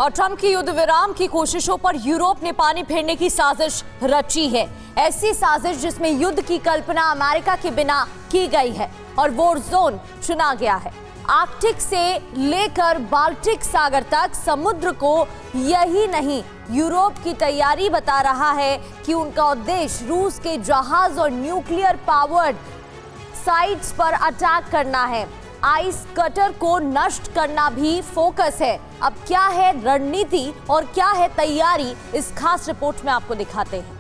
और ट्रंप की युद्ध विराम की कोशिशों पर यूरोप ने पानी फेरने की साजिश रची है। ऐसी साजिश जिसमें युद्ध की कल्पना अमेरिका के बिना की गई है और वॉर जोन चुना गया है। आर्कटिक से लेकर बाल्टिक सागर तक समुद्र को यही नहीं, यूरोप की तैयारी बता रहा है कि उनका उद्देश्य रूस के जहाज और न्यूक्लियर पावर्ड साइट्स पर अटैक करना है। आइस कटर को नष्ट करना भी फोकस है। अब क्या है रणनीति और क्या है तैयारी, इस खास रिपोर्ट में आपको दिखाते हैं।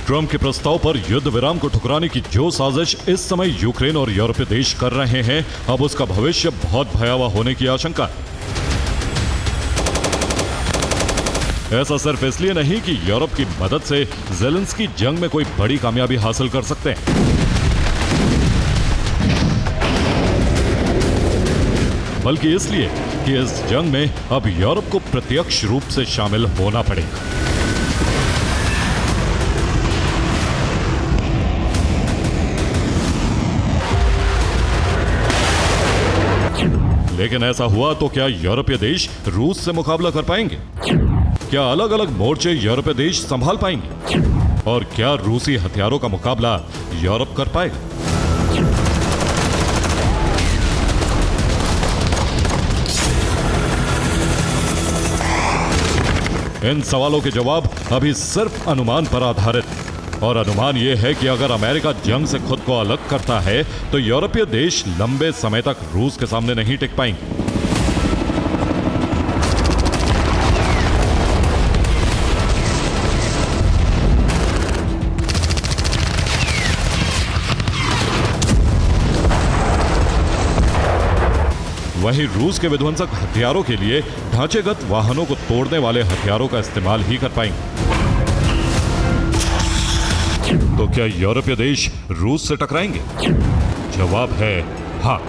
ट्रंप के प्रस्ताव पर युद्ध विराम को ठुकराने की जो साजिश इस समय यूक्रेन और यूरोपीय देश कर रहे हैं, अब उसका भविष्य बहुत भयावह होने की आशंका है। ऐसा सिर्फ इसलिए नहीं कि यूरोप की मदद से ज़ेलेंस्की जंग में कोई बड़ी कामयाबी हासिल कर सकते हैं, बल्कि इसलिए कि इस जंग में अब यूरोप को प्रत्यक्ष रूप से शामिल होना पड़ेगा। लेकिन ऐसा हुआ तो क्या यूरोपीय देश रूस से मुकाबला कर पाएंगे? क्या अलग अलग मोर्चे यूरोपीय देश संभाल पाएंगे? और क्या रूसी हथियारों का मुकाबला यूरोप कर पाएगा? इन सवालों के जवाब अभी सिर्फ अनुमान पर आधारित है। और अनुमान यह है कि अगर अमेरिका जंग से खुद को अलग करता है तो यूरोपीय देश लंबे समय तक रूस के सामने नहीं टिक पाएंगे। वहीं रूस के विध्वंसक हथियारों के लिए ढांचेगत वाहनों को तोड़ने वाले हथियारों का इस्तेमाल ही कर पाएंगे। तो क्या यूरोपीय देश रूस से टकराएंगे? जवाब है हाँ।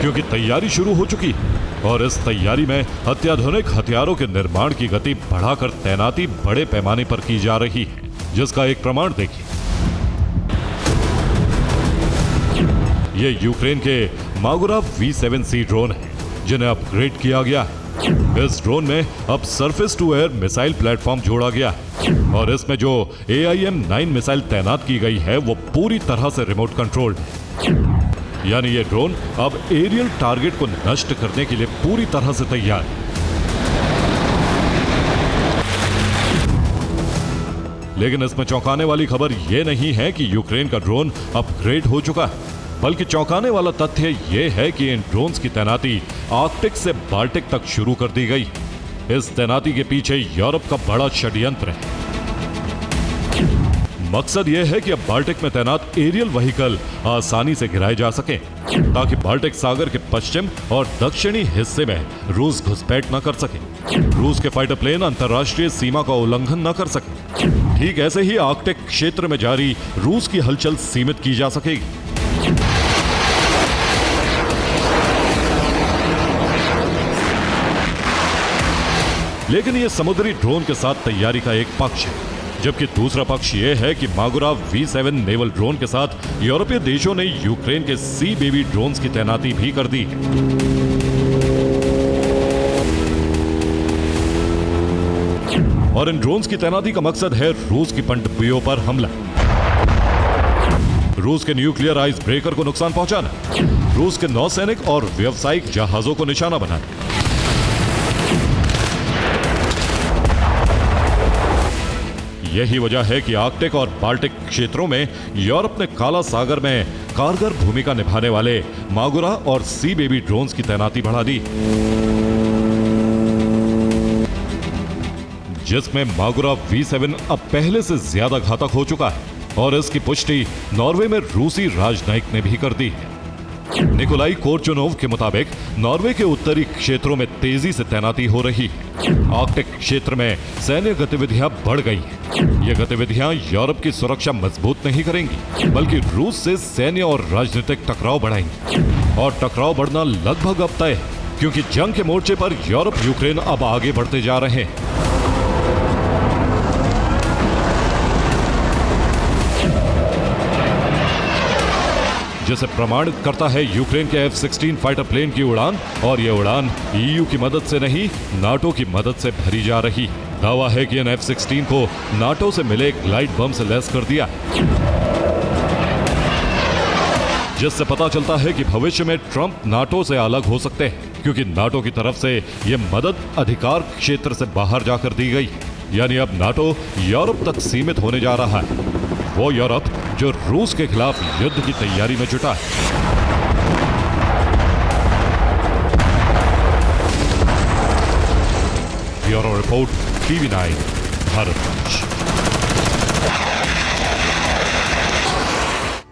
क्योंकि तैयारी शुरू हो चुकी है और इस तैयारी में अत्याधुनिक हथियारों के निर्माण की गति बढ़ाकर तैनाती बड़े पैमाने पर की जा रही है, जिसका एक प्रमाण देखिए। ये यूक्रेन के मागुराव V7C ड्रोन है, जिन्हें अपग्रेड किया गया है। इस ड्रोन में अब surface to air missile platform जोड़ा गया है और इसमें जो AIM-9 मिसाइल तैनात की गई है वो पूरी तरह से रिमोट कंट्रोल्ड है। यानी ये ड्रोन अब एरियल टारगेट को नष्ट करने के लिए पूरी तरह से तैयार है। लेकिन इसमें चौंकाने वाली खबर यह नहीं है कि यूक्रेन का ड्रोन अपग्रेड हो चुका है, बल्कि चौंकाने वाला तथ्य यह है कि इन ड्रोन्स की तैनाती आर्कटिक से बाल्टिक तक शुरू कर दी गई। इस तैनाती के पीछे यूरोप का बड़ा षड्यंत्र है। मकसद यह है कि अब बाल्टिक में तैनात एरियल व्हीकल आसानी से गिराए जा सकें, ताकि बाल्टिक सागर के पश्चिम और दक्षिणी हिस्से में रूस घुसपैठ न कर सके। रूस के फाइटर प्लेन अंतर्राष्ट्रीय सीमा का उल्लंघन न कर सके। ठीक ऐसे ही आर्कटिक क्षेत्र में जारी रूस की हलचल सीमित की जा सकेगी। लेकिन यह समुद्री ड्रोन के साथ तैयारी का एक पक्ष है, जबकि दूसरा पक्ष यह है कि मागुराव V7 नेवल ड्रोन के साथ यूरोपीय देशों ने यूक्रेन के सी बेबी ड्रोन्स की तैनाती भी कर दी। और इन ड्रोन्स की तैनाती का मकसद है रूस की पनडुब्बियों पर हमला, रूस के न्यूक्लियर आइस ब्रेकर को नुकसान पहुंचाना, रूस के नौसैनिक और व्यावसायिक जहाजों को निशाना बनाना। यही वजह है कि आर्कटिक और बाल्टिक क्षेत्रों में यूरोप ने काला सागर में कारगर भूमिका निभाने वाले मागुरा और सी बेबी ड्रोन्स की तैनाती बढ़ा दी, जिसमें मागुरा V7 अब पहले से ज्यादा घातक हो चुका है और इसकी पुष्टि नॉर्वे में रूसी राजनयिक ने भी कर दी है। निकोलाई कोर्चुनोव के मुताबिक नॉर्वे के उत्तरी क्षेत्रों में तेजी से तैनाती हो रही है। आर्कटिक क्षेत्र में सैन्य गतिविधियां बढ़ गई हैं। ये गतिविधियां यूरोप की सुरक्षा मजबूत नहीं करेंगी, बल्कि रूस से सैन्य और राजनीतिक टकराव बढ़ाएंगी। और टकराव बढ़ना लगभग अब तय है, क्योंकि जंग के मोर्चे पर यूरोप यूक्रेन अब आगे बढ़ते जा रहे हैं। जिसे प्रमाणित करता है यूक्रेन के F-16 फाइटर प्लेन की उड़ान, और ये उड़ान EU की मदद से नहीं, नाटो की मदद से भरी जा रही। दावा है कि इन F-16 को नाटो से मिले ग्लाइड बम से लैस कर दिया, जिससे पता चलता है कि भविष्य में ट्रंप नाटो से अलग हो सकते हैं, क्योंकि नाटो की तरफ से यह मदद अधिकार क्षेत्र से बाहर जाकर दी गई। यानी अब नाटो यूरोप तक सीमित होने जा रहा है, वो यूरोप जो रूस के खिलाफ युद्ध की तैयारी में जुटा है। Bureau report, TV9 Bharat.